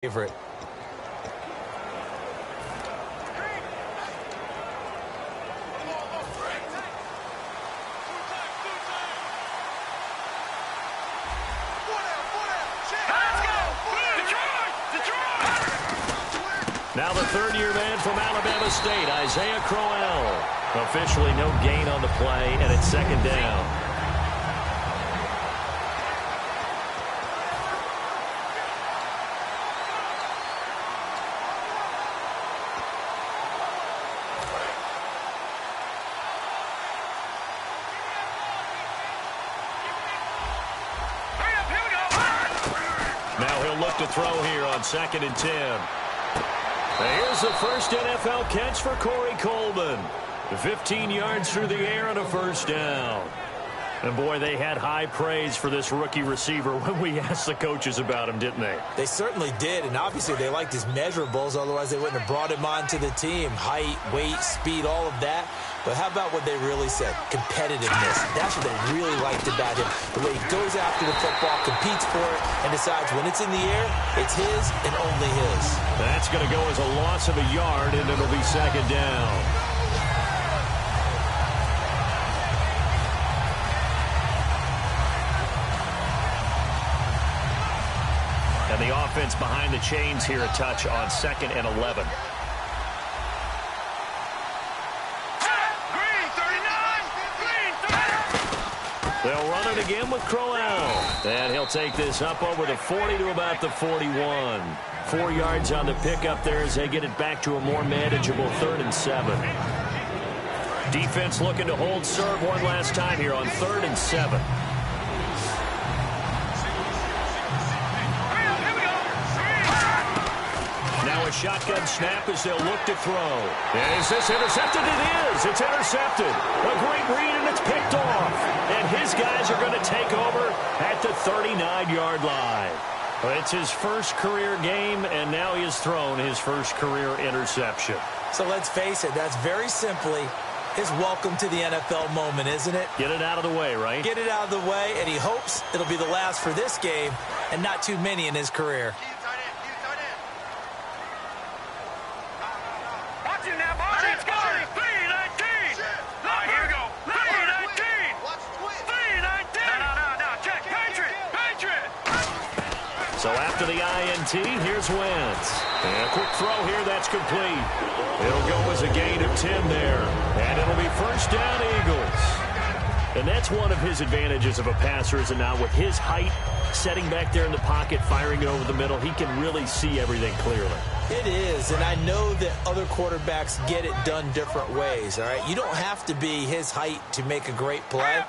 favorite. Now the third-year man from Alabama State, Isaiah Crowell. Officially no gain on the play, and it's second down. Now he'll look to throw here on 2nd and 10. Here's the first NFL catch for Corey Coleman. 15 yards through the air and a first down. And, boy, they had high praise for this rookie receiver when we asked the coaches about him, didn't they? They certainly did, and obviously they liked his measurables. Otherwise, they wouldn't have brought him onto the team. Height, weight, speed, all of that. But how about what they really said? Competitiveness. That's what they really liked about him. The way he goes after the football, competes for it, and decides when it's in the air, it's his and only his. That's going to go as a loss of a yard, and it'll be second down. And the offense behind the chains here a touch on 2nd and 11. They'll run it again with Crowell. And he'll take this up over the 40 to about the 41. 4 yards on the pickup there as they get it back to a more manageable 3rd and 7. Defense looking to hold serve one last time here on 3rd and 7. Now a shotgun snap as they'll look to throw. And is this intercepted? It is. It's intercepted. A great read, and it's picked off. And his guys are going to take over at the 39-yard line. It's his first career game, and now he has thrown his first career interception. So let's face it, that's very simply his welcome to the NFL moment, isn't it? Get it out of the way, right? Get it out of the way, and he hopes it'll be the last for this game and not too many in his career. So after the INT, here's Wentz. And a quick throw here, that's complete. It'll go as a gain of 10 there. And it'll be first down, Eagles. And that's one of his advantages of a passer, is now with his height, setting back there in the pocket, firing it over the middle, he can really see everything clearly. It is, and I know that other quarterbacks get it done different ways, all right? You don't have to be his height to make a great play.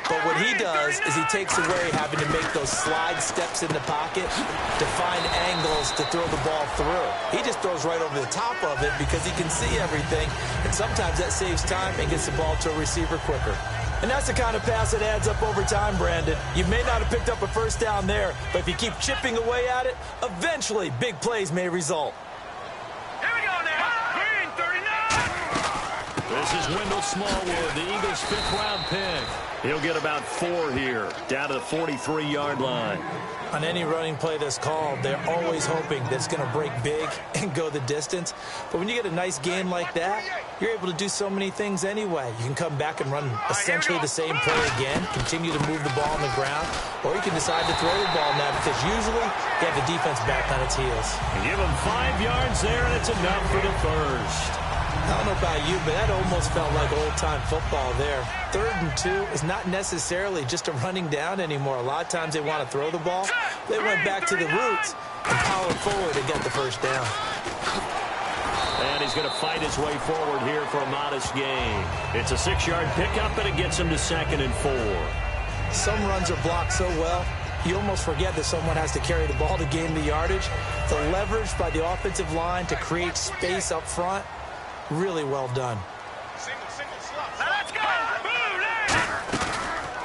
But what he does is he takes away having to make those slide steps in the pocket to find angles to throw the ball through. He just throws right over the top of it because he can see everything, and sometimes that saves time and gets the ball to a receiver quicker. And that's the kind of pass that adds up over time, Brandon. You may not have picked up a first down there, but if you keep chipping away at it, eventually big plays may result. Here we go now. Green 39. This is Wendell Smallwood, the Eagles' 5th-round pick. He'll get about 4 here, down to the 43-yard line. On any running play that's called, they're always hoping that it's going to break big and go the distance. But when you get a nice game like that, you're able to do so many things anyway. You can come back and run essentially the same play again, continue to move the ball on the ground, or you can decide to throw the ball now because usually you have the defense back on its heels. Give him 5 yards there, and it's enough for the first. I don't know about you, but that almost felt like old-time football there. 3rd and 2 is not necessarily just a running down anymore. A lot of times they want to throw the ball. They went back to the roots and powered forward and got the first down. And he's going to fight his way forward here for a modest gain. It's a 6-yard pickup, and it gets him to 2nd and 4. Some runs are blocked so well, you almost forget that someone has to carry the ball to gain the yardage. The leverage by the offensive line to create space up front, really well done. Now let's go.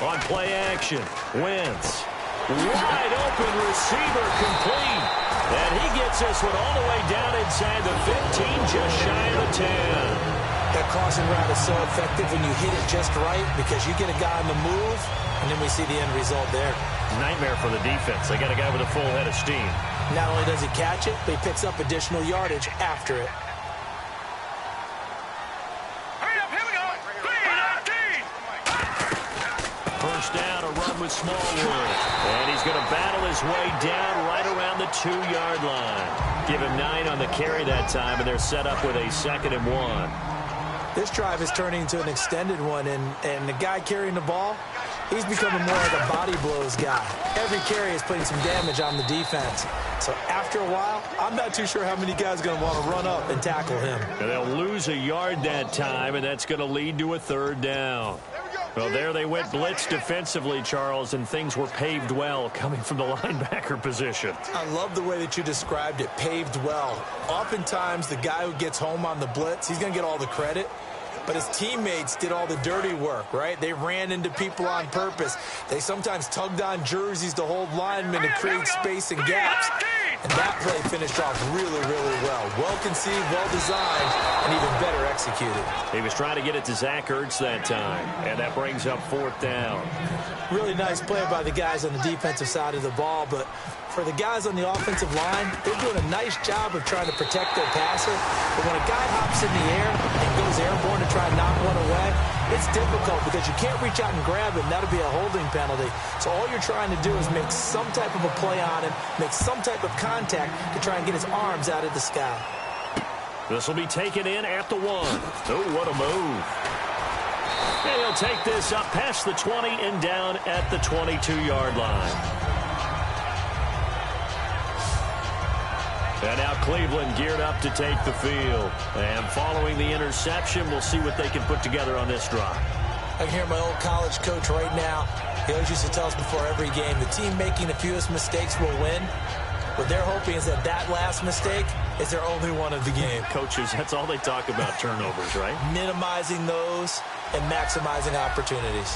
On play action, Wentz. Wide open receiver complete. And he gets this one all the way down inside the 15, just shy of the 10. That crossing route is so effective when you hit it just right because you get a guy on the move, and then we see the end result there. Nightmare for the defense. They got a guy with a full head of steam. Not only does he catch it, but he picks up additional yardage after it. Hurry up, here we go. 3-19. First down, a run with Smallwood. And he's going to battle his way down right around the 2-yard line. Give him 9 on the carry that time, and they're set up with a 2nd and 1. This drive is turning into an extended one, and the guy carrying the ball, he's becoming more like a body blows guy. Every carry is putting some damage on the defense. So after a while, I'm not too sure how many guys are going to want to run up and tackle him. And they'll lose a yard that time, and that's going to lead to a 3rd down. Well, there they went blitz defensively, Charles, and things were paved well coming from the linebacker position. I love the way that you described it, paved well. Oftentimes, the guy who gets home on the blitz, he's going to get all the credit. But his teammates did all the dirty work, right? They ran into people on purpose. They sometimes tugged on jerseys to hold linemen to create space and gaps. And that play finished off really, really well. Well-conceived, well-designed, and even better executed. He was trying to get it to Zach Ertz that time, and that brings up 4th down. Really nice play by the guys on the defensive side of the ball, but for the guys on the offensive line, they're doing a nice job of trying to protect their passer. But when a guy hops in the air and goes airborne to try and knock one away, it's difficult because you can't reach out and grab him. That'll be a holding penalty. So all you're trying to do is make some type of a play on him, make some type of contact to try and get his arms out of the sky. This will be taken in at the 1. Oh, what a move. And he'll take this up past the 20 and down at the 22-yard line. And now Cleveland geared up to take the field. And following the interception, we'll see what they can put together on this drive. I can hear my old college coach right now. He always used to tell us before every game, the team making the fewest mistakes will win. What they're hoping is that last mistake is their only one of the game. Coaches, that's all they talk about, turnovers, right? Minimizing those and maximizing opportunities.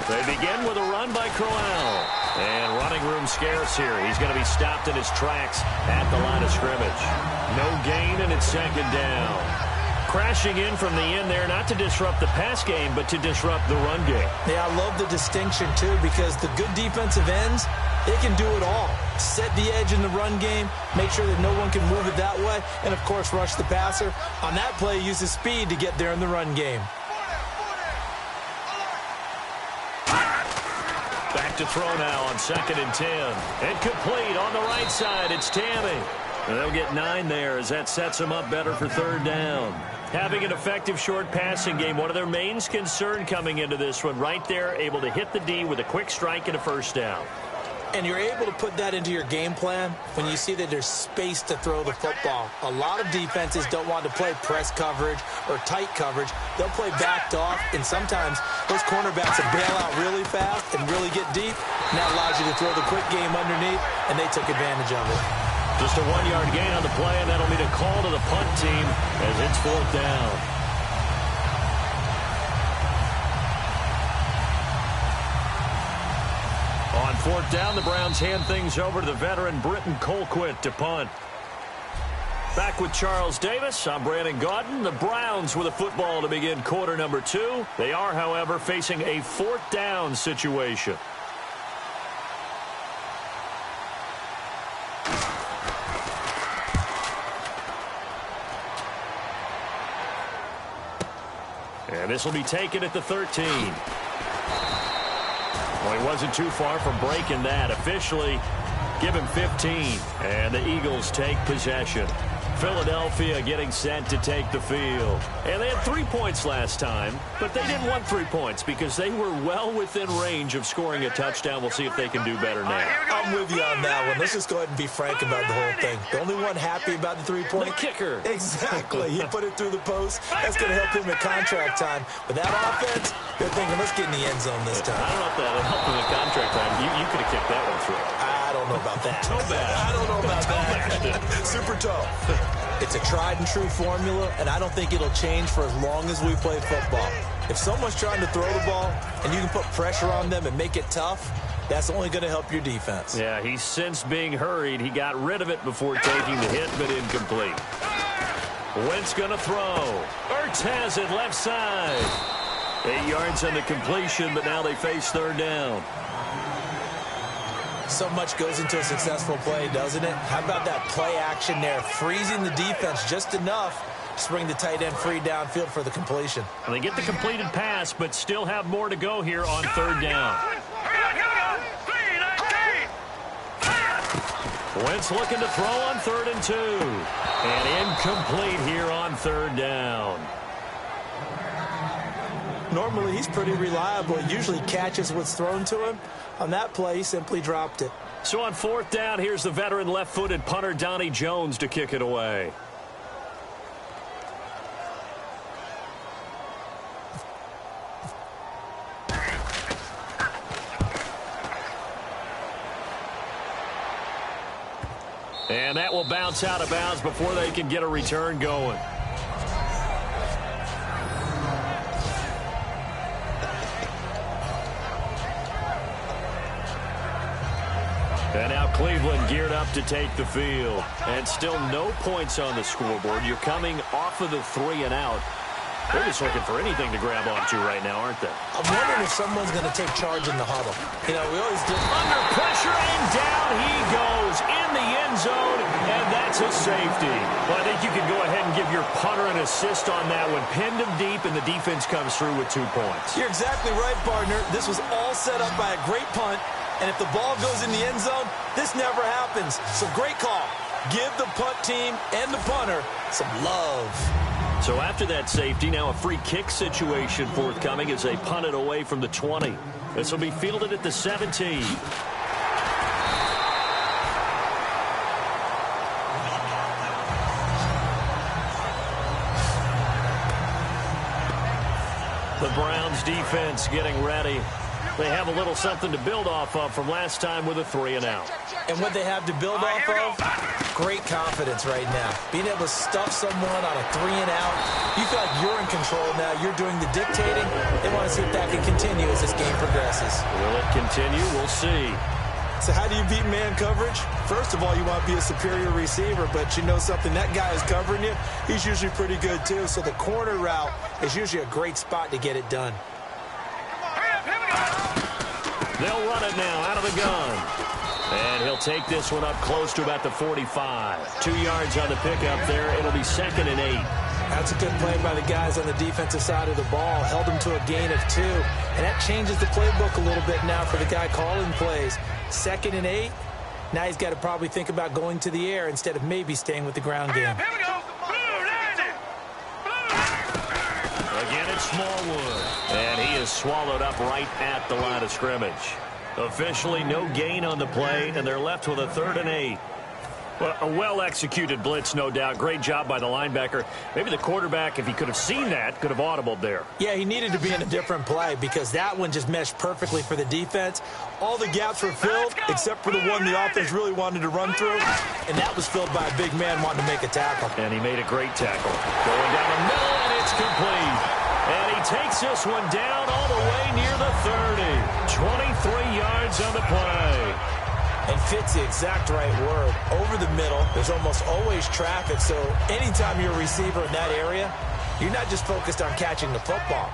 They begin with a run by Crowell. And running room scarce here. He's going to be stopped in his tracks at the line of scrimmage. No gain, and it's 2nd down. Crashing in from the end there, not to disrupt the pass game, but to disrupt the run game. Yeah, I love the distinction, too, because the good defensive ends, they can do it all. Set the edge in the run game, make sure that no one can move it that way, and, of course, rush the passer. On that play, use his speed to get there in the run game. Back to throw now on 2nd and 10. And complete on the right side. It's Tammy. And they'll get 9 there as that sets them up better for 3rd down. Having an effective short passing game, one of their main concern coming into this one, right there, able to hit the D with a quick strike and a 1st down. And you're able to put that into your game plan when you see that there's space to throw the football. A lot of defenses don't want to play press coverage or tight coverage. They'll play backed off, and sometimes those cornerbacks will bail out really fast and really get deep, and that allows you to throw the quick game underneath, and they took advantage of it. Just a 1-yard gain on the play, and that'll be a call to the punt team as it's 4th down. On 4th down, the Browns hand things over to the veteran Britton Colquitt to punt. Back with Charles Davis, I'm Brandon Gaudin. The Browns with a football to begin quarter number 2. They are, however, facing a 4th down situation. And this will be taken at the 13. Well, he wasn't too far from breaking that. Officially, give him 15. And the Eagles take possession. Philadelphia getting set to take the field. And they had 3 points last time, but they didn't want 3 points because they were well within range of scoring a touchdown. We'll see if they can do better now. I'm with you on that one. Let's just go ahead and be frank about the whole thing. The only one happy about the 3-point? The kicker. Exactly. He put it through the post. That's going to help him at contract time. But that offense, they're thinking, let's get in the end zone this time. I don't know if that'll help him at contract time. You could have kicked that one through. I don't know about that. Toe bash. I don't know about that. Super toe. It's a tried and true formula, and I don't think it'll change for as long as we play football. If someone's trying to throw the ball and you can put pressure on them and make it tough, that's only going to help your defense. Yeah, he's since being hurried. He got rid of it before taking the hit, but incomplete. Wentz going to throw. Ertz has it left side. 8 yards on the completion, but now they face third down. So much goes into a successful play, doesn't it? How about that play action there, freezing the defense just enough to bring the tight end free downfield for the completion. Well, they get the completed pass, but still have more to go here on third down. Wentz looking to throw on 3rd and 2. And incomplete here on third down. Normally, he's pretty reliable. He usually catches what's thrown to him. On that play, he simply dropped it. So on 4th down, here's the veteran left-footed punter Donnie Jones to kick it away. And that will bounce out of bounds before they can get a return going. And now Cleveland geared up to take the field. And still no points on the scoreboard. You're coming off of the 3 and out. They're just looking for anything to grab onto right now, aren't they? I'm wondering if someone's going to take charge in the huddle. You know, we always do. Under pressure, and down he goes in the end zone, and that's a safety. Well, I think you can go ahead and give your punter an assist on that one. Pinned him deep, and the defense comes through with 2 points. You're exactly right, partner. This was all set up by a great punt, and if the ball goes in the end zone, this never happens. So great call. Give the punt team and the punter some love. So after that safety, now a free kick situation forthcoming as they punt it away from the 20. This will be fielded at the 17. The Browns defense getting ready. They have a little something to build off of from last time with a 3 and out. And what they have to build off of, great confidence right now. Being able to stuff someone on a 3 and out, you feel like you're in control now. You're doing the dictating. They want to see if that can continue as this game progresses. Will it continue? We'll see. So how do you beat man coverage? First of all, you want to be a superior receiver, but you know something, that guy is covering you. He's usually pretty good too. So the corner route is usually a great spot to get it done. They'll run it now out of the gun. And he'll take this one up close to about the 45. 2 yards on the pickup there. It'll be 2nd and 8. That's a good play by the guys on the defensive side of the ball. Held them to a gain of 2. And that changes the playbook a little bit now for the guy calling plays. 2nd and 8. Now he's got to probably think about going to the air instead of maybe staying with the ground game. Again, it's Smallwood. And he is swallowed up right at the line of scrimmage. Officially no gain on the play, and they're left with a 3rd and 8. Well, a well-executed blitz, no doubt. Great job by the linebacker. Maybe the quarterback, if he could have seen that, could have audibled there. Yeah, he needed to be in a different play because that one just meshed perfectly for the defense. All the gaps were filled except for the one the offense really wanted to run through, and that was filled by a big man wanting to make a tackle. And he made a great tackle. Going down the middle, and it's complete. And he takes this one down all the way near the 30. 23 yards on the play. And fits the exact right word. Over the middle, there's almost always traffic, so anytime you're a receiver in that area, you're not just focused on catching the football.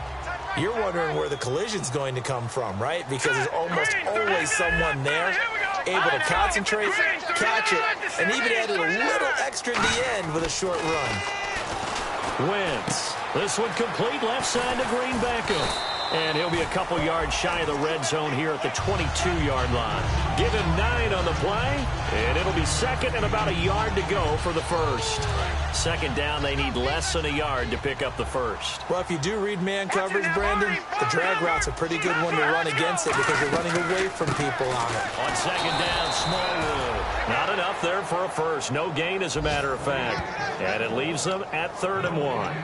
You're wondering where the collision's going to come from, right? Because there's almost always someone there able to concentrate, catch it, and even added a little extra in the end with a short run. Wentz. This one complete left side to Green Beckham. And he'll be a couple yards shy of the red zone here at the 22-yard line. Give him 9 on the play, and it'll be 2nd and about a yard to go for the first. 2nd down, they need less than a yard to pick up the first. Well, if you do read man coverage, Brandon, the drag route's a pretty good one to run against it because you're running away from people on it. On 2nd down, Smallwood. Not enough there for a first. No gain, as a matter of fact. And it leaves them at 3rd and 1.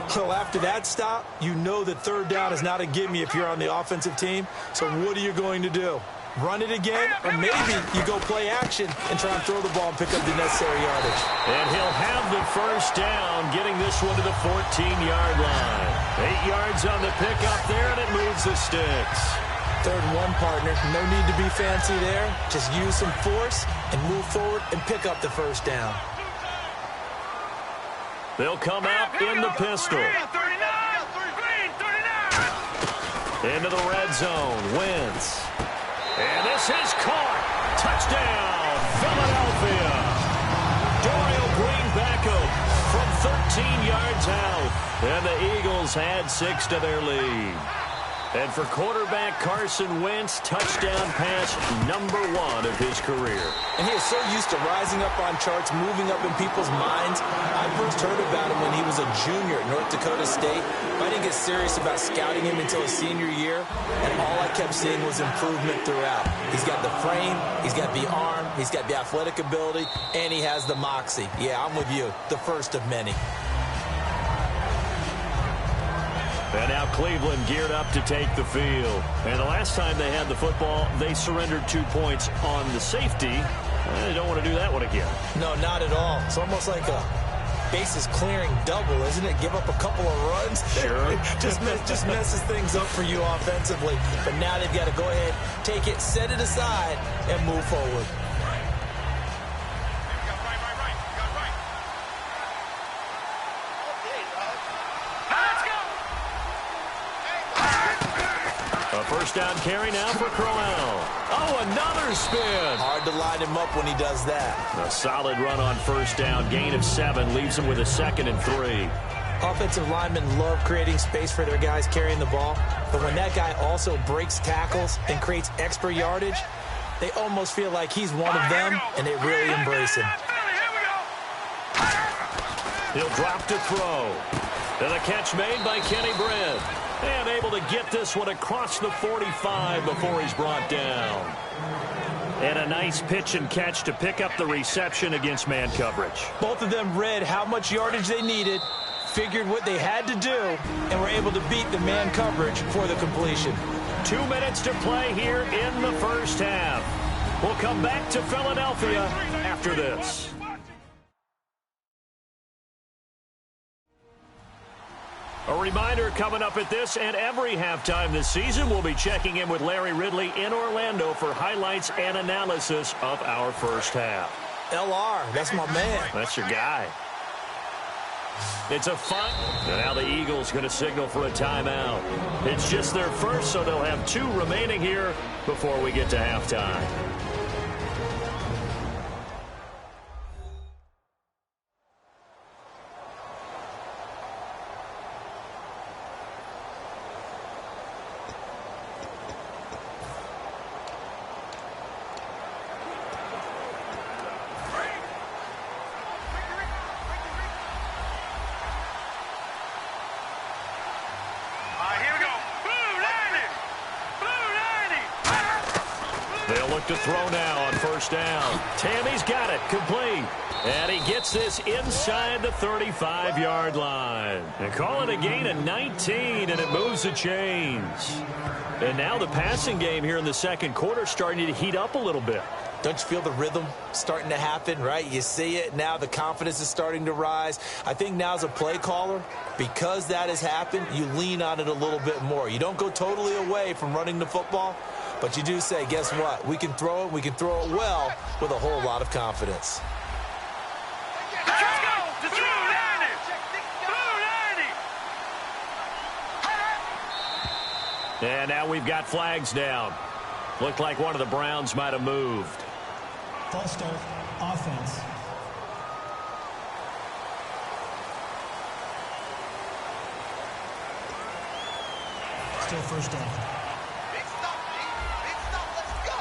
So after that stop, you know that 3rd down is not a gimme if you're on the offensive team. So what are you going to do? Run it again? Or maybe you go play action and try and throw the ball and pick up the necessary yardage. And he'll have the first down, getting this one to the 14-yard line. 8 yards on the pickup there, and it moves the sticks. 3rd and 1, partner. No need to be fancy there. Just use some force and move forward and pick up the first down. They'll come out in the pistol. Into the red zone. Wentz. And this is caught. Touchdown, Philadelphia. Dorial Green Beckham from 13 yards out. And the Eagles add 6 to their lead. And for quarterback Carson Wentz, touchdown pass number 1 of his career. And he is so used to rising up on charts, moving up in people's minds. I first heard about him when he was a junior at North Dakota State. I didn't get serious about scouting him until his senior year, and all I kept seeing was improvement throughout. He's got the frame, he's got the arm, he's got the athletic ability, and he has the moxie. Yeah, I'm with you. The first of many. And now Cleveland geared up to take the field. And the last time they had the football, they surrendered 2 points on the safety. They don't want to do that one again. No, not at all. It's almost like a bases clearing double, isn't it? Give up a couple of runs. Sure. just messes things up for you offensively. But now they've got to go ahead, take it, set it aside, and move forward. First down carry now for Crowell. Oh, another spin. Hard to line him up when he does that. A solid run on first down. Gain of 7 leaves him with a 2nd and 3. Offensive linemen love creating space for their guys carrying the ball. But when that guy also breaks tackles and creates extra yardage, they almost feel like he's one of them, and they really embrace him. He'll drop to throw. And the catch made by Kenny Britt. And able to get this one across the 45 before he's brought down. And a nice pitch and catch to pick up the reception against man coverage. Both of them read how much yardage they needed, figured what they had to do, and were able to beat the man coverage for the completion. 2 minutes to play here in the first half. We'll come back to Philadelphia after this. A reminder coming up at this and every halftime this season, we'll be checking in with Larry Ridley in Orlando for highlights and analysis of our first half. LR, that's my man. That's your guy. It's a fun. And now the Eagles going to signal for a timeout. It's just their first, so they'll have 2 remaining here before we get to halftime. To throw now on first down. Tammy's got it. Complete. And he gets this inside the 35-yard line. And call it a gain of 19, and it moves the chains. And now the passing game here in the second quarter starting to heat up a little bit. Don't you feel the rhythm starting to happen, right? You see it now. The confidence is starting to rise. I think now as a play caller, because that has happened, you lean on it a little bit more. You don't go totally away from running the football, but you do say, guess what? We can throw it. We can throw it well with a whole lot of confidence. And now we've got flags down. Looked like one of the Browns might have moved. False start, offense. Still first down. Big stop, let's go.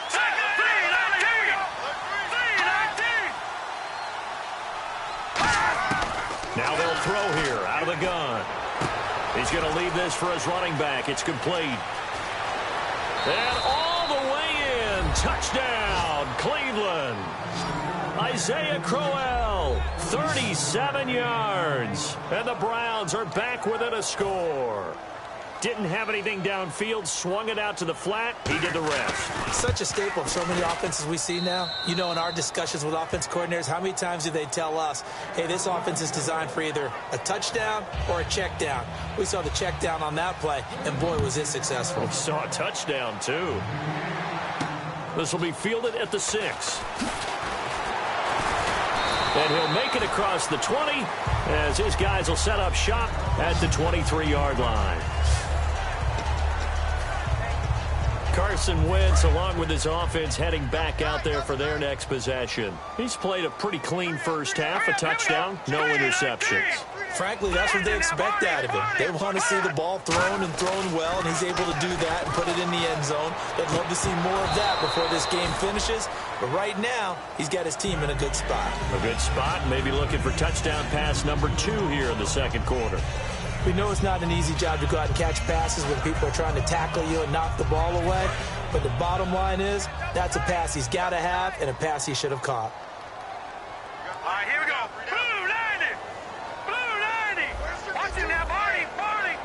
Second, 3-19. Now they'll throw here out of the gun. He's going to leave this for his running back. It's complete. And all the way in. Touchdown, Cleveland. Isaiah Crowell, 37 yards. And the Browns are back within a score. Didn't have anything downfield, swung it out to the flat. He did the rest. Such a staple of so many offenses we see now. You know, in our discussions with offense coordinators, how many times do they tell us, hey, this offense is designed for either a touchdown or a check down. We saw the check down on that play, and boy, was it successful. We saw a touchdown, too. This will be fielded at the 6. And he'll make it across the 20 as his guys will set up shop at the 23-yard line. Carson Wentz, along with his offense, heading back out there for their next possession. He's played a pretty clean first half, a touchdown, no interceptions. Frankly, that's what they expect out of him. They want to see the ball thrown and thrown well, and he's able to do that and put it in the end zone. They'd love to see more of that before this game finishes. But right now, he's got his team in a good spot. A good spot, maybe looking for touchdown pass number 2 here in the second quarter. We know it's not an easy job to go out and catch passes when people are trying to tackle you and knock the ball away. But the bottom line is, that's a pass he's got to have and a pass he should have caught. All right, here we go. Blue 90. Blue 90. Watch him now, Barney. Barney.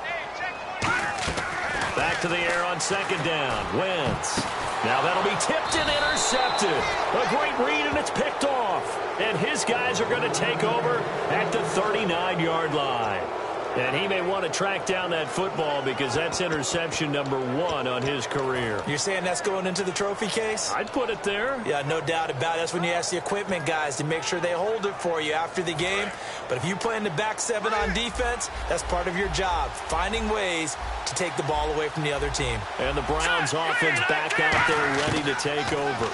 Back to the air on second down. Wentz. Now that'll be tipped and intercepted. A great read, and it's picked off. And his guys are going to take over at the 39-yard line. And he may want to track down that football because that's interception number 1 on his career. You're saying that's going into the trophy case? I'd put it there. Yeah, no doubt about it. That's when you ask the equipment guys to make sure they hold it for you after the game. But if you play in the back 7 on defense, that's part of your job, finding ways to take the ball away from the other team. And the Browns offense back out there ready to take over.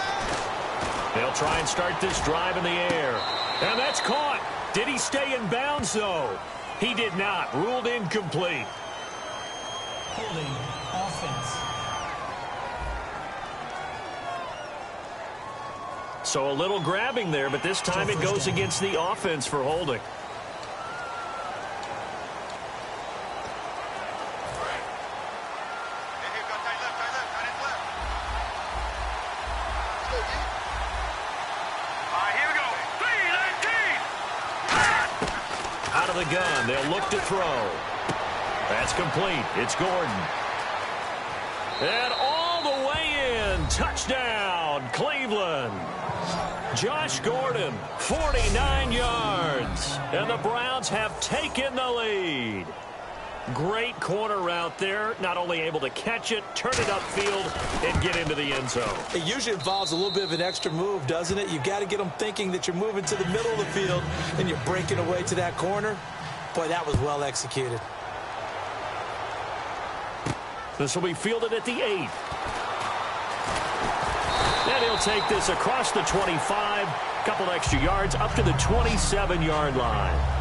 They'll try and start this drive in the air. And that's caught. Did he stay in bounds, though? He did not. Ruled incomplete. Holding offense. So a little grabbing there, but this time it goes against the offense for holding. Out of the gun, they'll look to throw. That's complete. It's Gordon. And all the way in. Touchdown, Cleveland. Josh Gordon, 49 yards. And the Browns have taken the lead. Great corner route there. Not only able to catch it, turn it upfield, and get into the end zone. It usually involves a little bit of an extra move, doesn't it? You've got to get them thinking that you're moving to the middle of the field and you're breaking away to that corner. Boy, that was well executed. This will be fielded at the 8. And he'll take this across the 25, couple extra yards, up to the 27-yard line.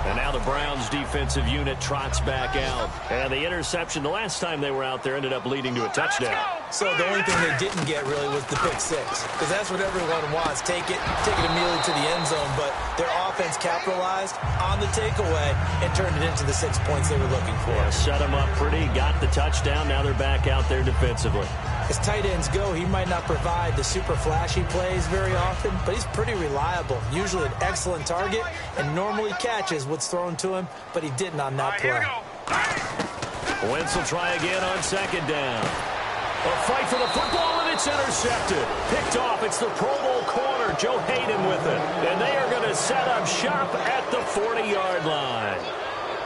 And now the Browns defensive unit trots back out. And the interception the last time they were out there ended up leading to a touchdown. So the only thing they didn't get really was the pick 6. Because that's what everyone wants. Take it immediately to the end zone. But their offense capitalized on the takeaway and turned it into the 6 points they were looking for. Yeah, set them up pretty, got the touchdown. Now they're back out there defensively. As tight ends go, he might not provide the super flashy plays very often, but he's pretty reliable. Usually an excellent target and normally catches what's thrown to him, but he didn't on that play. Wentz will try again on second down. A fight for the football, and it's intercepted. Picked off. It's the Pro Bowl corner, Joe Hayden with it. And they are going to set up shop at the 40-yard line.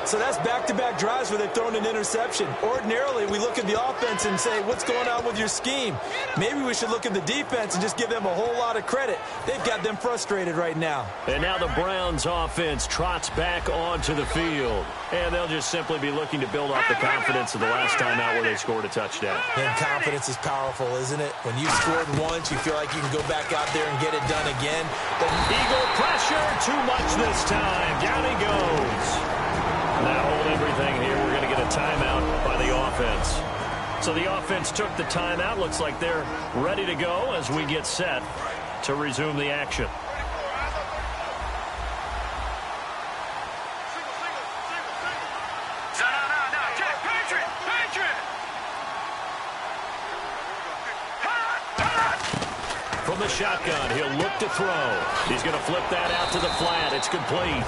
So that's back-to-back drives where they've thrown an interception. Ordinarily, we look at the offense and say, what's going on with your scheme? Maybe we should look at the defense and just give them a whole lot of credit. They've got them frustrated right now. And now the Browns offense trots back onto the field. And they'll just simply be looking to build off the confidence of the last time out where they scored a touchdown. And confidence is powerful, isn't it? When you scored once, you feel like you can go back out there and get it done again. But Eagle pressure, too much this time. Down he goes. Now hold everything here. We're going to get a timeout by the offense. So the offense took the timeout. Looks like they're ready to go as we get set to resume the action. From the shotgun, he'll look to throw. He's going to flip that out to the flat. It's complete.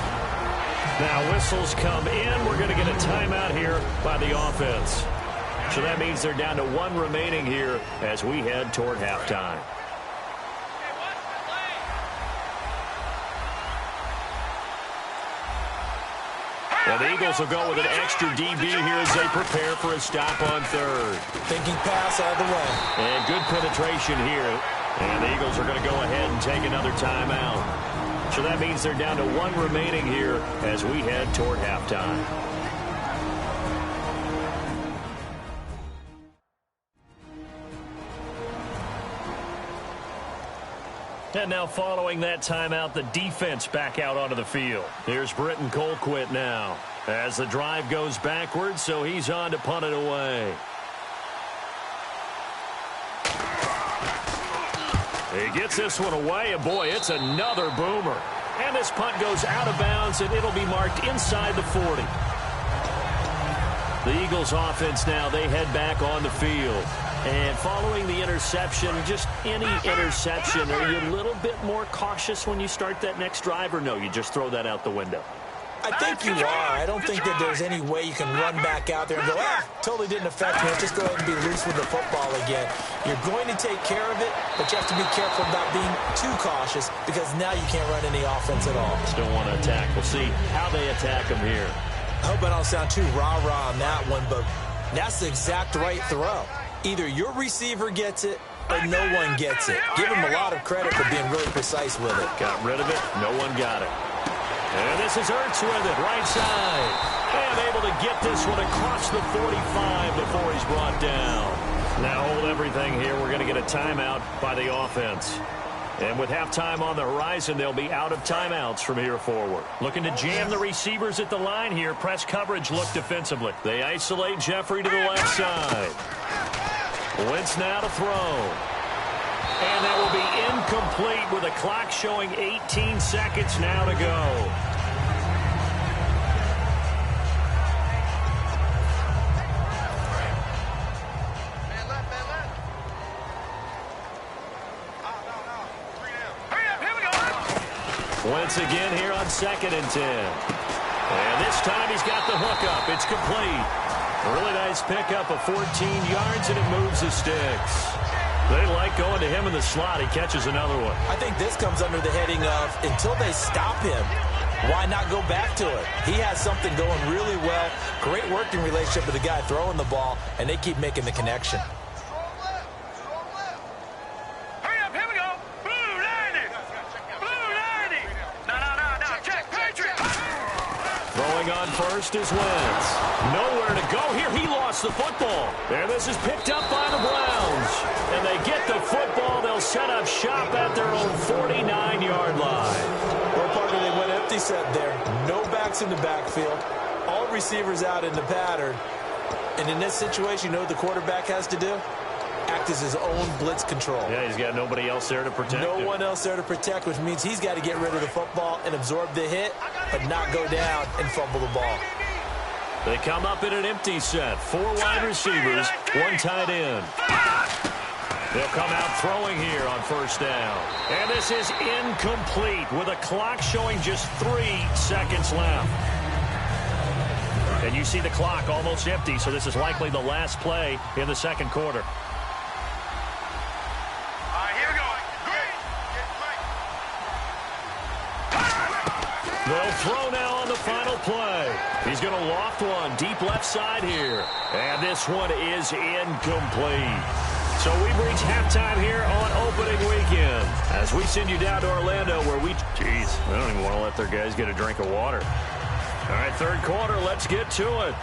Now whistles come in. We're going to get a timeout here by the offense. So that means they're down to 1 remaining here as we head toward halftime. And the Eagles will go with an extra DB here as they prepare for a stop on third. Thinking pass all the way. And good penetration here And the Eagles are going to go ahead and take another timeout. So that means they're down to 1 remaining here as we head toward halftime. And now following that timeout, the defense back out onto the field. Here's Britton Colquitt now as the drive goes backwards, so he's on to punt it away. He gets this one away, and boy, it's another boomer. And this punt goes out of bounds, and it'll be marked inside the 40. The Eagles offense now, they head back on the field. And following the interception, just any interception, are you a little bit more cautious when you start that next drive, or no, you just throw that out the window? I think you are. I don't think that there's any way you can run back out there and go, totally didn't affect me. Just go ahead and be loose with the football again. You're going to take care of it, but you have to be careful about being too cautious because now you can't run any offense at all. Still want to attack. We'll see how they attack him here. I hope I don't sound too rah-rah on that one, but that's the exact right throw. Either your receiver gets it or no one gets it. Give him a lot of credit for being really precise with it. Got rid of it. No one got it. And this is Ertz with it, right side. And able to get this one across the 45 before he's brought down. Now hold everything here. We're going to get a timeout by the offense. And with halftime on the horizon, they'll be out of timeouts from here forward. Looking to jam the receivers at the line here. Press coverage look defensively. They isolate Jeffrey to the left side. Wentz now to throw. And that will be incomplete with a clock showing 18 seconds now to go. Wentz again here on 2nd and 10. And this time he's got the hook up. It's complete. A really nice pickup of 14 yards, and it moves the sticks. They like going to him in the slot. He catches another one. I think this comes under the heading of until they stop him, why not go back to it? He has something going really well. Great working relationship with the guy throwing the ball, and they keep making the connection. Hurry up, here we go. Blue 90. Blue 90. No. Check, Patriot. Throwing on first is Wentz. Nowhere to go here. He lost the football. And this is picked up by the Browns. And they get the football. They'll set up shop at their own 49-yard line. Well, partner, they went empty set there. No backs in the backfield. All receivers out in the pattern. And in this situation, you know what the quarterback has to do? Act as his own blitz control. Yeah, he's got nobody else there to protect him. No one else there to protect, which means he's got to get rid of the football and absorb the hit, but not go down and fumble the ball. They come up in an empty set. 4 wide receivers, 1 tight end. They'll come out throwing here on first down. And this is incomplete with a clock showing just 3 seconds left. And you see the clock almost empty, so this is likely the last play in the second quarter. They'll throw now on the final play. He's going to loft one deep left side here. And this one is incomplete. So we've reached halftime here on opening weekend as we send you down to Orlando where I don't even want to let their guys get a drink of water. All right, third quarter, let's get to it.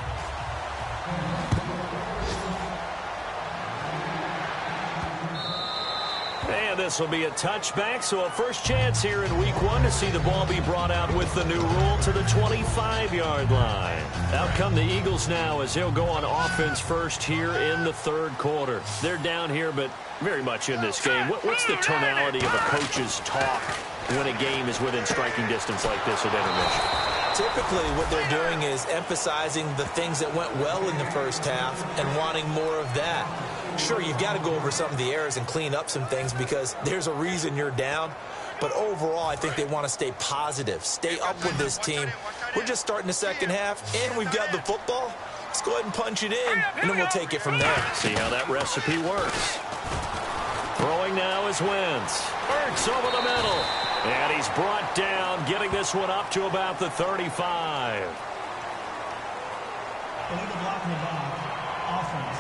And this will be a touchback, so a first chance here in week 1 to see the ball be brought out with the new rule to the 25-yard line. Out come the Eagles now as they'll go on offense first here in the third quarter. They're down here, but very much in this game. What's the tonality of a coach's talk when a game is within striking distance like this at intermission? Typically, what they're doing is emphasizing the things that went well in the first half and wanting more of that. Sure, you've got to go over some of the errors and clean up some things because there's a reason you're down. But overall, I think they want to stay positive, stay up with this team. We're just starting the second half, and we've got the football. Let's go ahead and punch it in, and then we'll take it from there. See how that recipe works. Throwing now is Wentz. Ertz over the middle. And he's brought down, getting this one up to about the 35. Illegal blocking the ball. Offense.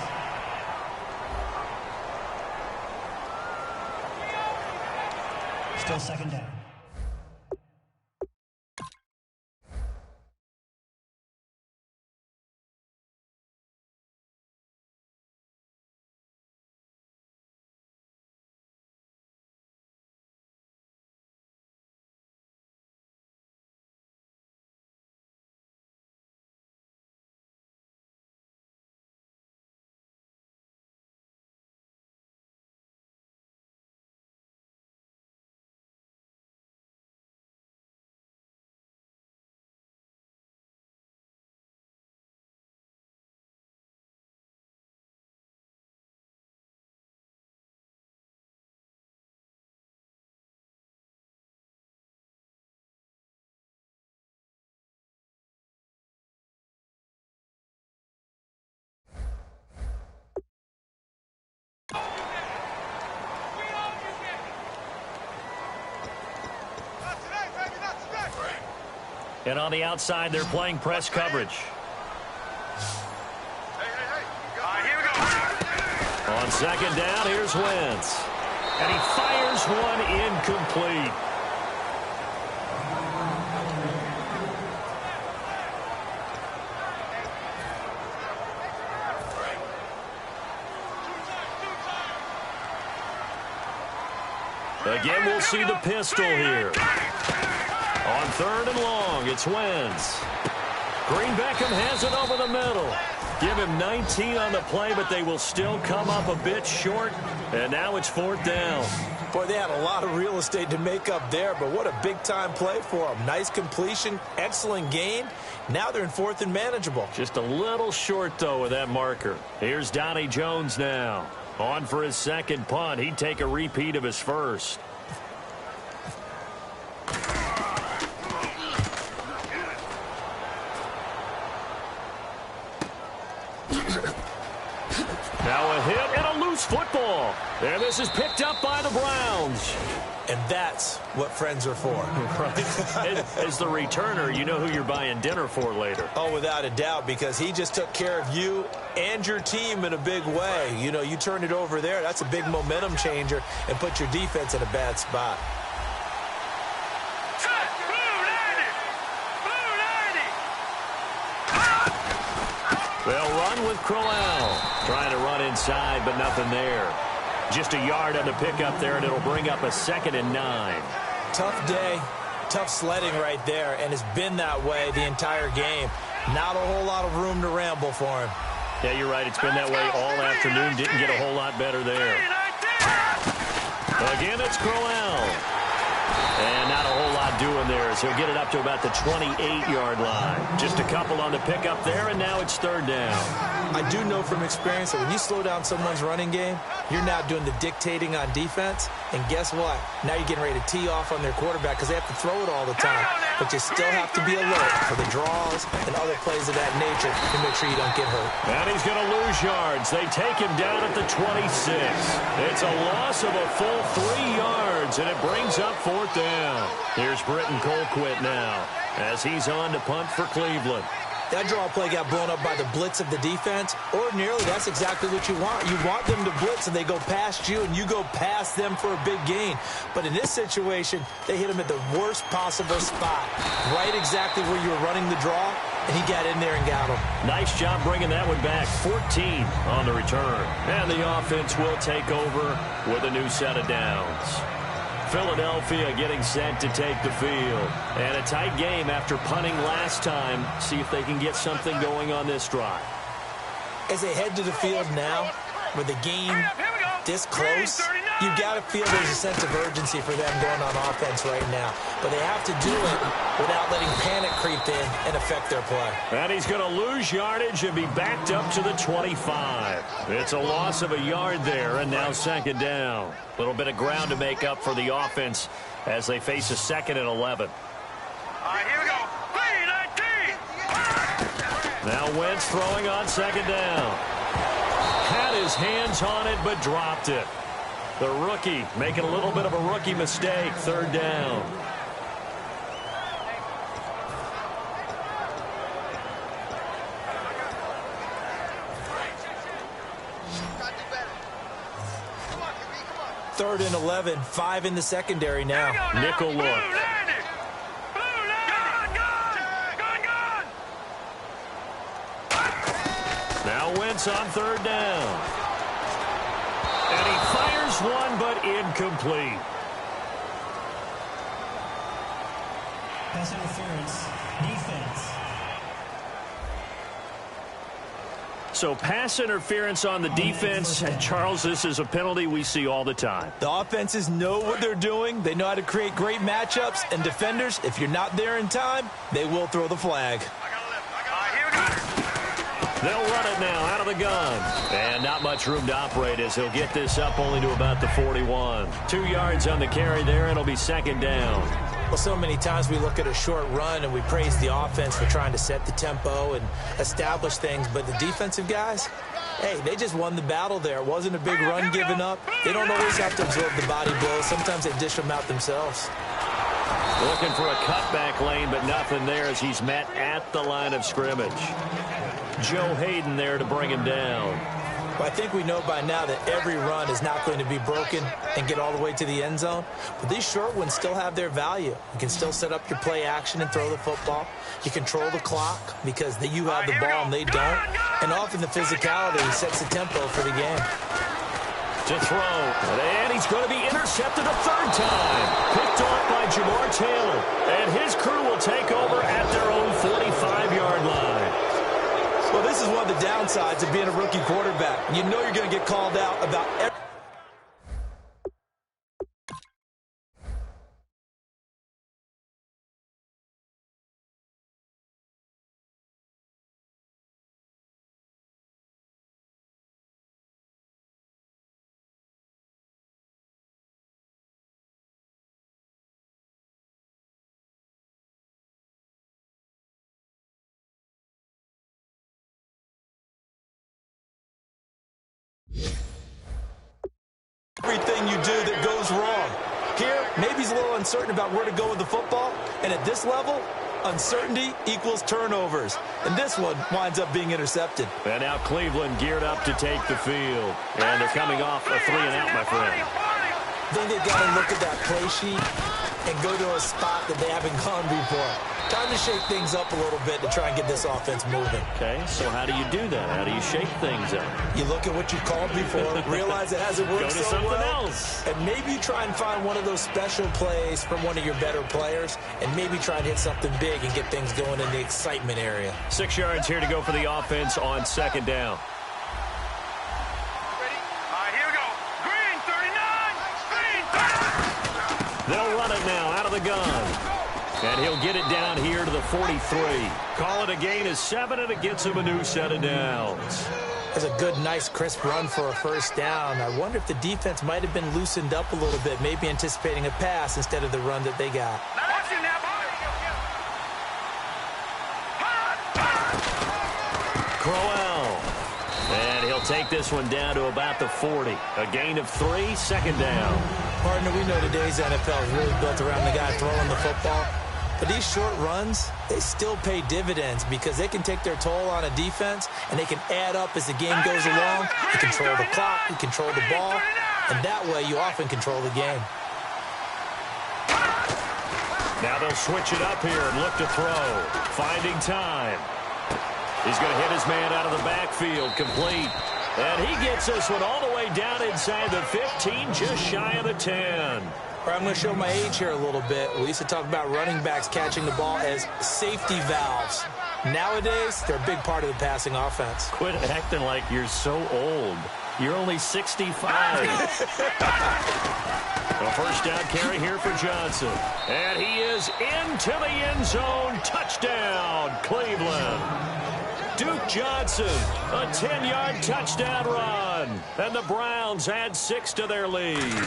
Still second down. And on the outside, they're playing press coverage. Here we go. On second down, here's Wentz. And he fires one incomplete. Again, we'll see the pistol here. On third and long, it's Wentz. Green Beckham has it over the middle. Give him 19 on the play, but they will still come up a bit short. And now it's fourth down. Boy, they had a lot of real estate to make up there, but what a big-time play for them. Nice completion, excellent gain. Now they're in fourth and manageable. Just a little short, though, with that marker. Here's Donnie Jones now. On for his second punt. He'd take a repeat of his first. Now a hit and a loose football. And this is picked up by the Browns. And that's what friends are for. As the returner, you know who you're buying dinner for later. Oh, without a doubt, because he just took care of you and your team in a big way. You know, you turned it over there. That's a big momentum changer and put your defense in a bad spot. They'll run with Crowell. Trying to run inside, but nothing there. Just a yard on the pickup there, and it'll bring up a 2nd and 9. Tough day, tough sledding right there, and it's been that way the entire game. Not a whole lot of room to ramble for him. Yeah, you're right. It's been that way all afternoon. Didn't get a whole lot better there. Again, it's Crowell. And not a whole lot doing there as he'll get it up to about the 28-yard line. Just a couple on the pickup there, and now it's third down. I do know from experience that when you slow down someone's running game, you're now doing the dictating on defense. And guess what? Now you're getting ready to tee off on their quarterback because they have to throw it all the time. But you still have to be alert for the draws and other plays of that nature to make sure you don't get hurt. And he's going to lose yards. They take him down at the 26. It's a loss of a full 3 yards, and it brings up fourth down. Here's Britton Colquitt now as he's on to punt for Cleveland. That draw play got blown up by the blitz of the defense. Ordinarily, that's exactly what you want. You want them to blitz, and they go past you, and you go past them for a big gain. But in this situation, they hit him at the worst possible spot, right exactly where you were running the draw, and he got in there and got him. Nice job bringing that one back. 14 on the return. And the offense will take over with a new set of downs. Philadelphia getting set to take the field. And a tight game after punting last time. See if they can get something going on this drive. As they head to the field now, with the game this close, you've got to feel there's a sense of urgency for them going on offense right now. But they have to do it without letting panic creep in and affect their play. And he's going to lose yardage and be backed up to the 25. It's a loss of a yard there, and now second down. A little bit of ground to make up for the offense as they face a 2nd and 11. Here we go. Now Wentz throwing on second down. Had his hands on it, but dropped it. The rookie making a little bit of a rookie mistake. Third down. 3rd and 11, 5 in the secondary now. Nickel look. Now Wentz on 3rd down. And he fires one, but incomplete. Pass interference. Defense. So pass interference on the defense. And Charles, this is a penalty we see all the time. The offenses know what they're doing. They know how to create great matchups. And defenders, if you're not there in time, they will throw the flag. They'll run it now out of the gun. And not much room to operate as he'll get this up only to about the 41. 2 yards on the carry there. It'll be 2nd down. Well, so many times we look at a short run and we praise the offense for trying to set the tempo and establish things. But the defensive guys, hey, they just won the battle there. It wasn't a big run given up. They don't always have to absorb the body blows. Sometimes they dish them out themselves. Looking for a cutback lane, but nothing there as he's met at the line of scrimmage. Joe Hayden there to bring him down. Well, I think we know by now that every run is not going to be broken and get all the way to the end zone. But these short ones still have their value. You can still set up your play action and throw the football. You control the clock because you have the ball and they don't. And often the physicality sets the tempo for the game. To throw. And he's going to be intercepted a 3rd time. Picked off by Jamar Taylor. And his crew will take over at their own 45-yard line. Well, this is one of the downsides of being a rookie quarterback. You know you're going to get called out about every... everything you do that goes wrong. Here, maybe he's a little uncertain about where to go with the football, and at this level, uncertainty equals turnovers. And this one winds up being intercepted. And now Cleveland geared up to take the field. And they're coming off a 3-and-out, my friend. I think they've got to look at that play sheet and go to a spot that they haven't gone before. Time to shake things up a little bit to try and get this offense moving. Okay, so how do you do that? How do you shake things up? You look at what you called before, realize it hasn't worked so well. Go to something else. And maybe you try and find one of those special plays from one of your better players, and maybe try and hit something big and get things going in the excitement area. 6 yards here to go for the offense on 2nd down. They'll run it now out of the gun. And he'll get it down here to the 43. Call it a gain of 7, and it gets him a new set of downs. That's a good, nice, crisp run for a 1st down. I wonder if the defense might have been loosened up a little bit, maybe anticipating a pass instead of the run that they got. Crowell. And he'll take this one down to about the 40. A gain of 3, 2nd down. Partner, we know today's NFL is really built around the guy throwing the football. But these short runs, they still pay dividends because they can take their toll on a defense and they can add up as the game goes along. You control the clock, you control the ball, and that way you often control the game. Now they'll switch it up here and look to throw. Finding time. He's going to hit his man out of the backfield, complete. And he gets this one all the way down inside the 15, just shy of the 10. All right, I'm going to show my age here a little bit. We used to talk about running backs catching the ball as safety valves. Nowadays, they're a big part of the passing offense. Quit acting like you're so old. You're only 65. A 1st down carry here for Johnson. And he is into the end zone. Touchdown, Cleveland. Duke Johnson, a 10-yard touchdown run. And the Browns add 6 to their lead.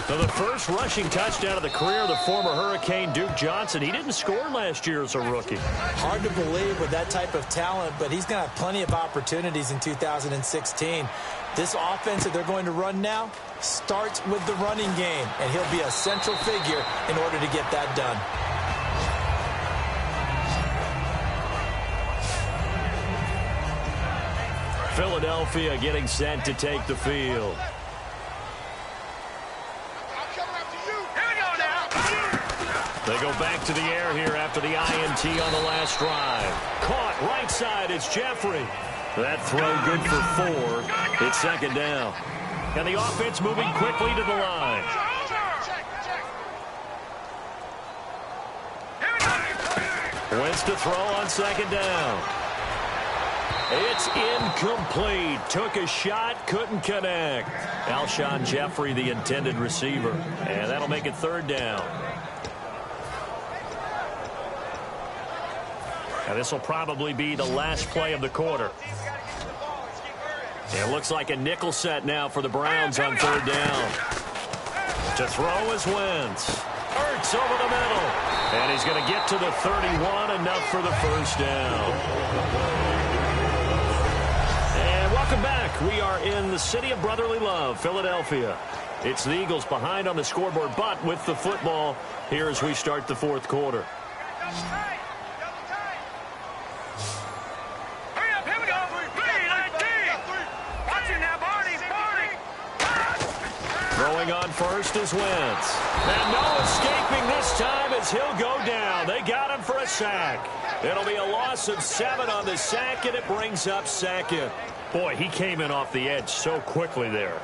So the first rushing touchdown of the career of the former Hurricane Duke Johnson. He didn't score last year as a rookie. Hard to believe with that type of talent, but he's going to have plenty of opportunities in 2016. This offense that they're going to run now starts with the running game, and he'll be a central figure in order to get that done. Philadelphia getting set to take the field. They go back to the air here after the INT on the last drive. Caught right side. It's Jeffrey. That throw good for 4. It's second down. And the offense moving quickly to the line. Wentz to throw on second down. It's incomplete. Took a shot, couldn't connect. Alshon Jeffrey, the intended receiver. And that'll make it third down. And this will probably be the last play of the quarter. It looks like a nickel set now for the Browns on third down. To throw is Wentz. Hurts over the middle. And he's going to get to the 31, enough for the first down. And welcome back. We are in the city of brotherly love, Philadelphia. It's the Eagles behind on the scoreboard, but with the football here as we start the fourth quarter. Throwing on first is Wentz. And no escaping this time as he'll go down. They got him for a sack. It'll be a loss of 7 on the sack, and it brings up second. Boy, he came in off the edge so quickly there.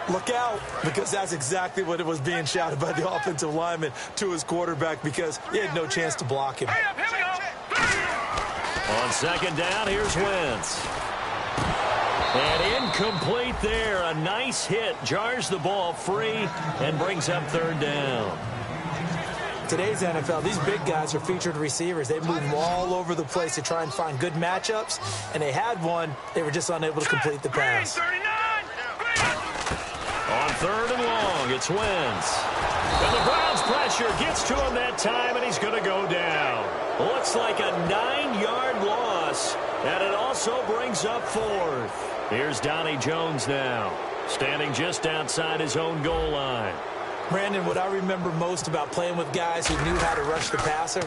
Look out, because that's exactly what it was being shouted by the offensive lineman to his quarterback, because he had no chance to block him. On second down, here's Wentz. And incomplete there. A nice hit. Jars the ball free and brings up third down. Today's NFL, these big guys are featured receivers. They move them all over the place to try and find good matchups, and they had one. They were just unable to complete the pass. On third and long, it's Wentz. And the Browns pressure gets to him that time, and he's going to go down. Looks like a 9-yard loss, and it also brings up fourth. Here's Donnie Jones now, standing just outside his own goal line. Brandon, what I remember most about playing with guys who knew how to rush the passer,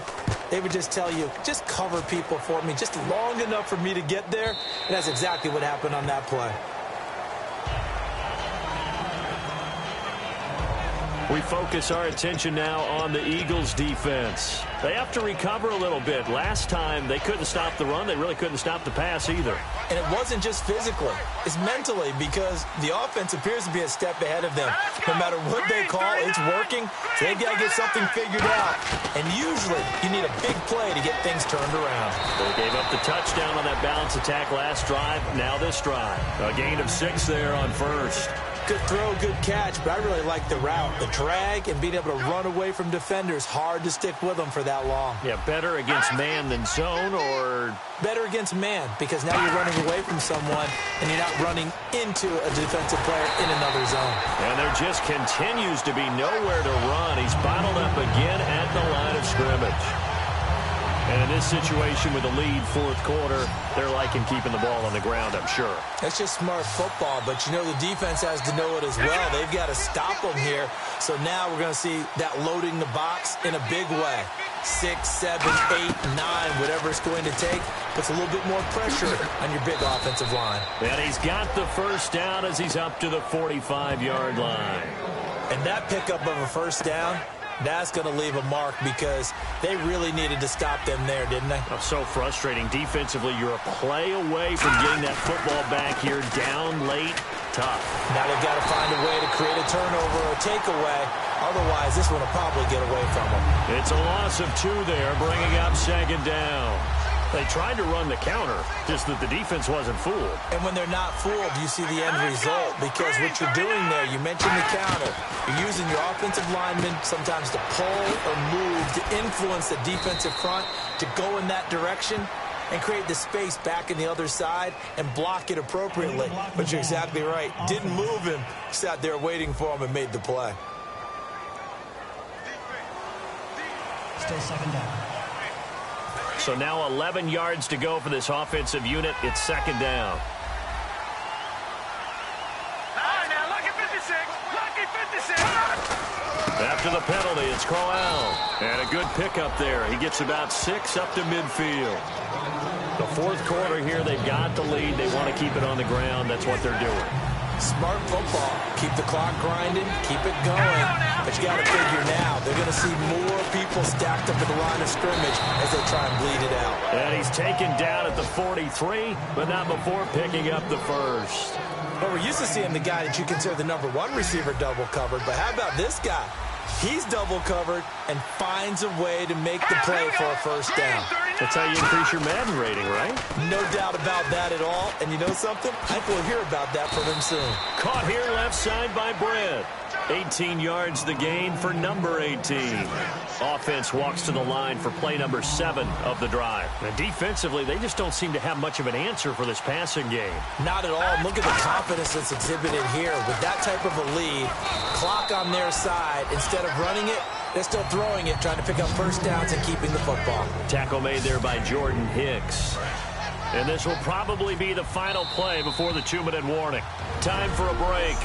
they would just tell you, just cover people for me, just long enough for me to get there. And that's exactly what happened on that play. We focus our attention now on the Eagles' defense. They have to recover a little bit. Last time, they couldn't stop the run. They really couldn't stop the pass either. And it wasn't just physically. It's mentally, because the offense appears to be a step ahead of them. No matter what they call, it's working. So they've got to get something figured out. And usually, you need a big play to get things turned around. They gave up the touchdown on that balance attack last drive. Now this drive. A gain of 6 there on first. Good throw, good catch, but I really like the route. The drag and being able to run away from defenders, hard to stick with them for that long. Yeah, better against man than zone, or? Better against man, because now you're running away from someone and you're not running into a defensive player in another zone. And there just continues to be nowhere to run. He's bottled up again at the line of scrimmage. And in this situation with the lead fourth quarter, they're liking keeping the ball on the ground, I'm sure. That's just smart football, but you know the defense has to know it as well. They've got to stop them here. So now we're going to see that loading the box in a big way. 6, 7, 8, 9, whatever it's going to take, puts a little bit more pressure on your big offensive line. And he's got the first down as he's up to the 45-yard line. And that pickup of a first down, that's going to leave a mark, because they really needed to stop them there, didn't they? Oh, so frustrating. Defensively, you're a play away from getting that football back here, down late, tough. Now they've got to find a way to create a turnover or a takeaway. Otherwise, this one will probably get away from them. It's a loss of 2 there, bringing up second down. They tried to run the counter, just that the defense wasn't fooled. And when they're not fooled, you see the end result, because what you're doing there, you mentioned the counter. You're using your offensive linemen sometimes to pull or move to influence the defensive front to go in that direction and create the space back in the other side and block it appropriately. But you're exactly right. Didn't move him, sat there waiting for him and made the play. Still second down. So now 11 yards to go for this offensive unit. It's second down. All right, now, lucky 56. Lucky 56. After the penalty, it's Crowell. And a good pickup there. He gets about 6 up to midfield. The fourth quarter here, they've got the lead. They want to keep it on the ground. That's what they're doing. Smart football. Keep the clock grinding, keep it going. But you got to figure now, they're going to see more people stacked up at the line of scrimmage as they try and bleed it out. And he's taken down at the 43, but not before picking up the first. Well, we're used to seeing the guy that you consider the #1 receiver double covered, but how about this guy? He's double covered and finds a way to make the play for a first down. That's how you increase your Madden rating, right? No doubt about that at all. And you know something? I think we'll hear about that from him soon. Caught here left side by Brett. 18 yards the gain for number 18. Offense walks to the line for play number 7 of the drive. And defensively, they just don't seem to have much of an answer for this passing game. Not at all. And look at the confidence that's exhibited here. With that type of a lead, clock on their side, instead of running it, they're still throwing it, trying to pick up first downs and keeping the football. Tackle made there by Jordan Hicks. And this will probably be the final play before the 2-minute warning. Time for a break.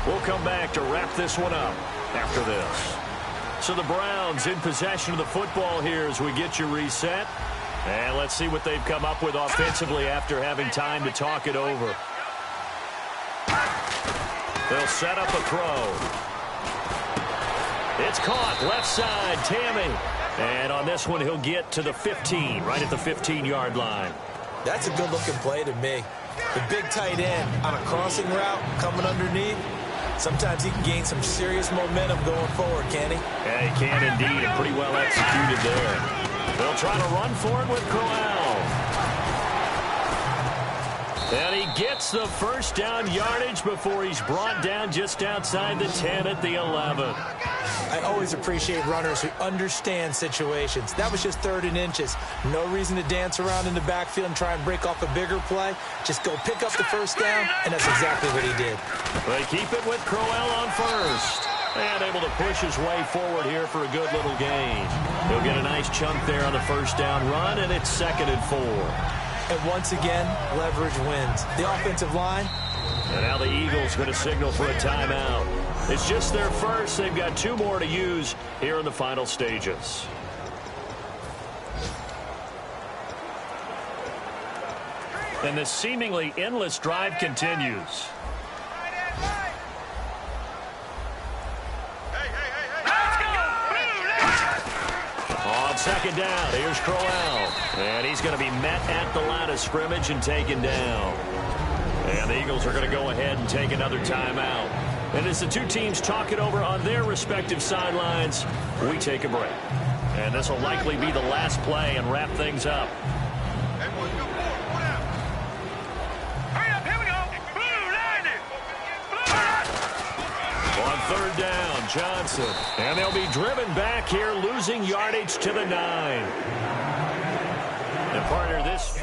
We'll come back to wrap this one up after this. So the Browns in possession of the football here as we get you reset. And let's see what they've come up with offensively after having time to talk it over. They'll set up a throw. It's caught left side, Tammy. And on this one, he'll get to the 15, right at the 15-yard line. That's a good-looking play to me. The big tight end on a crossing route coming underneath. Sometimes he can gain some serious momentum going forward, can he? Yeah, he can indeed, and pretty well executed there. They'll try to run for it with Crowell. And he gets the first down yardage before he's brought down just outside the 10 at the 11. I always appreciate runners who understand situations. That was just 3rd and inches. No reason to dance around in the backfield and try and break off a bigger play. Just go pick up the first down, and that's exactly what he did. They keep it with Crowell on first. And able to push his way forward here for a good little gain. He'll get a nice chunk there on the first down run, and it's 2nd and 4. And once again, leverage wins. The offensive line. And now the Eagles going to signal for a timeout. It's just their first. They've got 2 more to use here in the final stages. And this seemingly endless drive continues. On 2nd down, here's Crowell. And he's going to be met at the line of scrimmage and taken down. And the Eagles are going to go ahead and take another timeout. And as the 2 teams talk it over on their respective sidelines, we take a break. And this will likely be the last play and wrap things up. On 3rd down, Johnson. And they'll be driven back here, losing yardage to the 9. And partner, this...